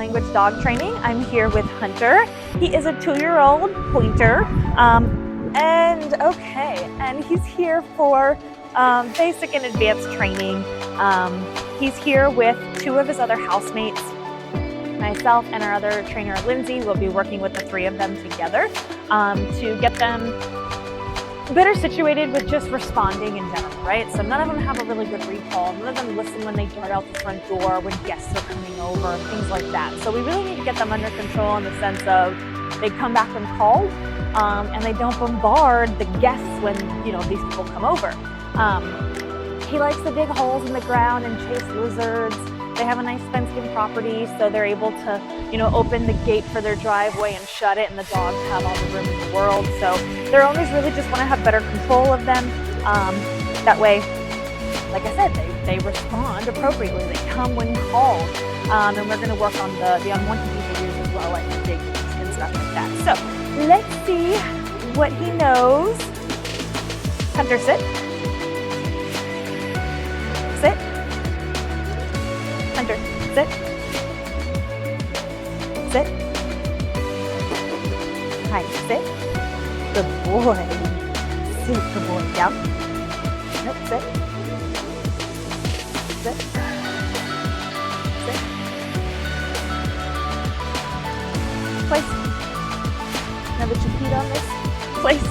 language dog training. I'm here with Hunter. He is a 2-year-old pointer, and he's here for basic and advanced training. He's here with 2 of his other housemates. Myself and our other trainer, Lindsay, will be working with the 3 of them together to get them better situated with just responding in general, right? So none of them have a really good recall. None of them listen when they dart out the front door, when guests are coming over, things like that. So we really need to get them under control in the sense of they come back when called, and they don't bombard the guests when, these people come over. He likes to dig holes in the ground and chase lizards. They have a nice fenced-in property, so they're able to, open the gate for their driveway and shut it, and the dogs have all the room in the world. So their owners really just want to have better control of them. That way, like I said, they respond appropriately. They come when called, and we're going to work on the unwanted behaviors as well, like digging and stuff like that. So let's see what he knows. Hunter, sit. Sit. Hunter, sit. Sit. Hi, sit. Good boy. Sit, good boy. Down. Nope, sit. Sit. Sit. Place. Now that you peed on this, place.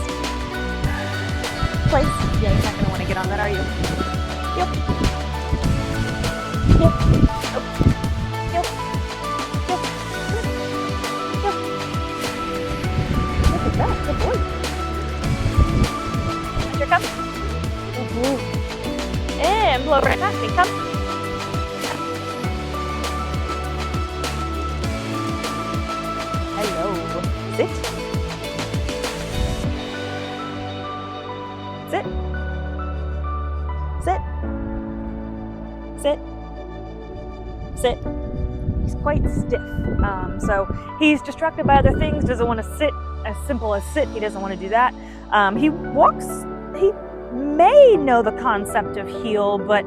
Place. Yeah, you're not going to want to get on that, are you? Yep. Yep. Yep. Yep. Yep. Yep. Look at that. Good boy. Here comes. And blow right past me. Come. Hello. Sit. Sit. Sit. Sit. Sit. He's quite stiff, so he's distracted by other things, doesn't want to sit as simple as sit. He doesn't want to do that. He walks, he may know the concept of heel, but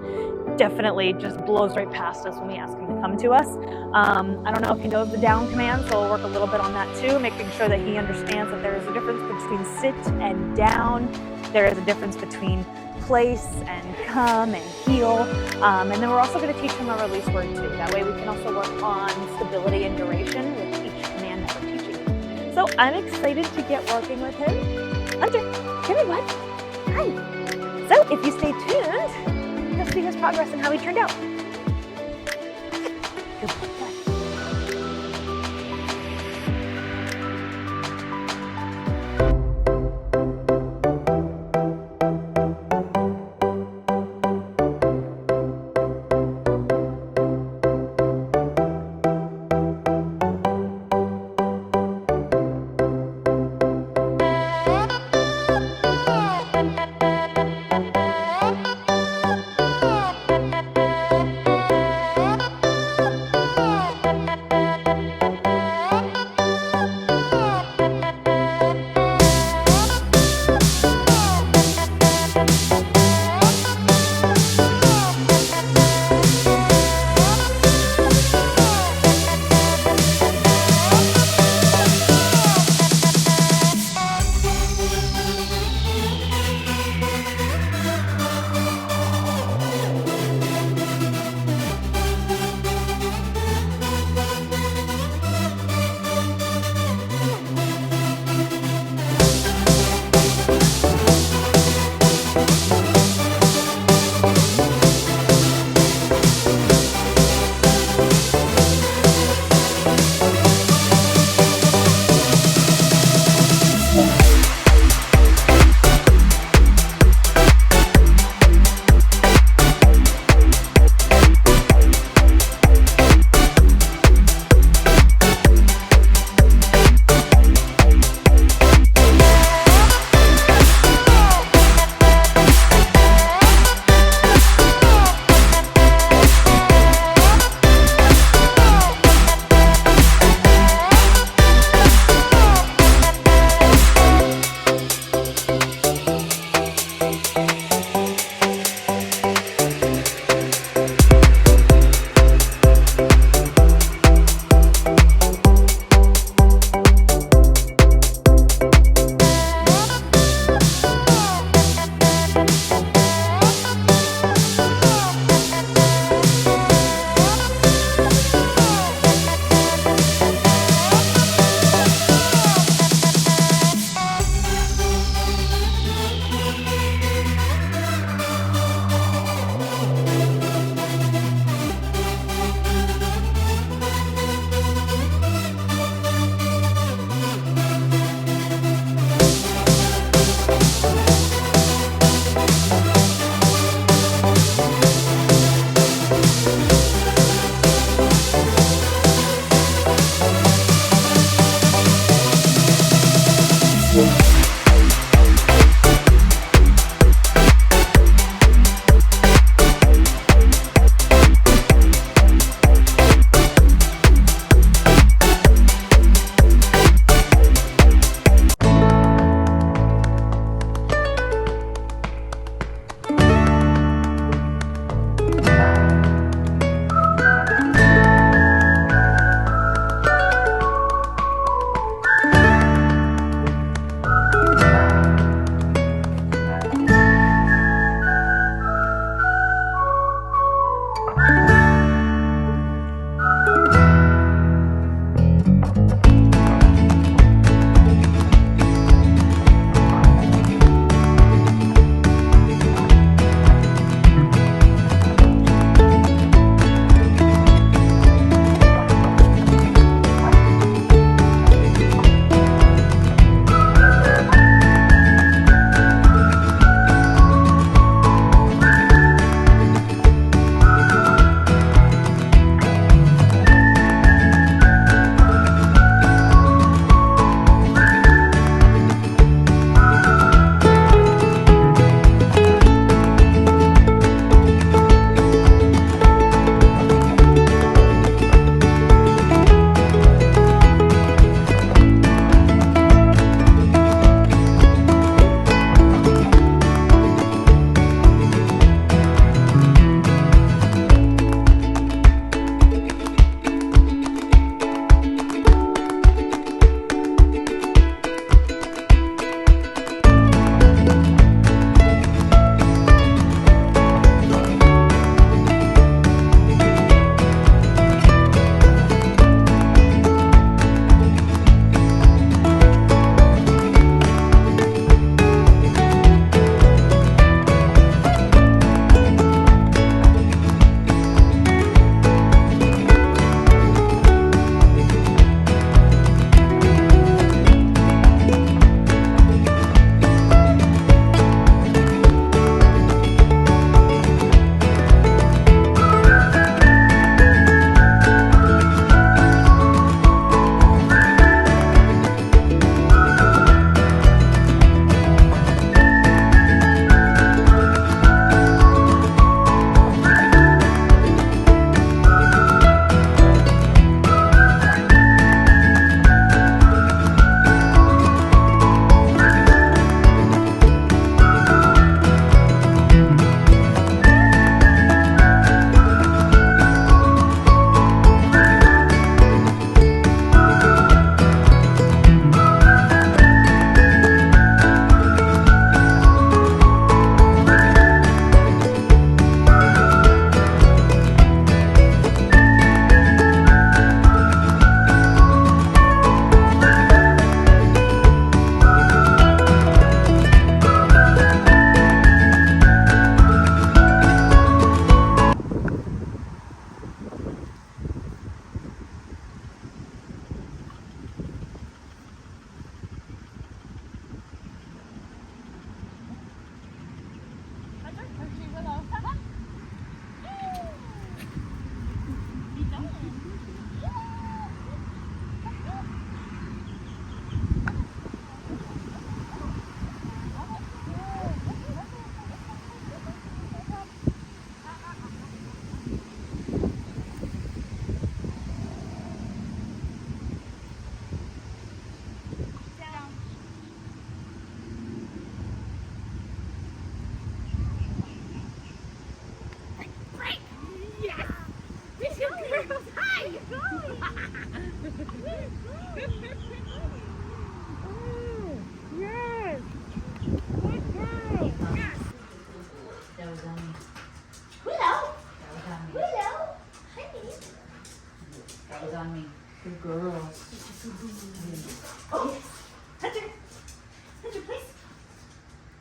definitely just blows right past us when we ask him to come to us. I don't know if he knows the down command, so we'll work a little bit on that too, making sure that he understands that there is a difference between sit and down. There is a difference between place and come and heel, and then we're also going to teach him a release word too. That way we can also work on stability and duration with each command that we're teaching him. So I'm excited to get working with him. Hunter, come here, bud. Hi. So if you stay tuned, you'll see his progress and how he turned out. Good boy.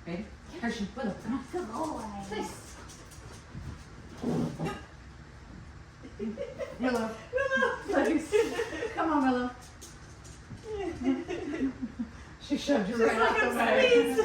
Ready? Hershey, Willow, come on. Nice. Willow. Please. Come on, Willow. She shoved you right out the way.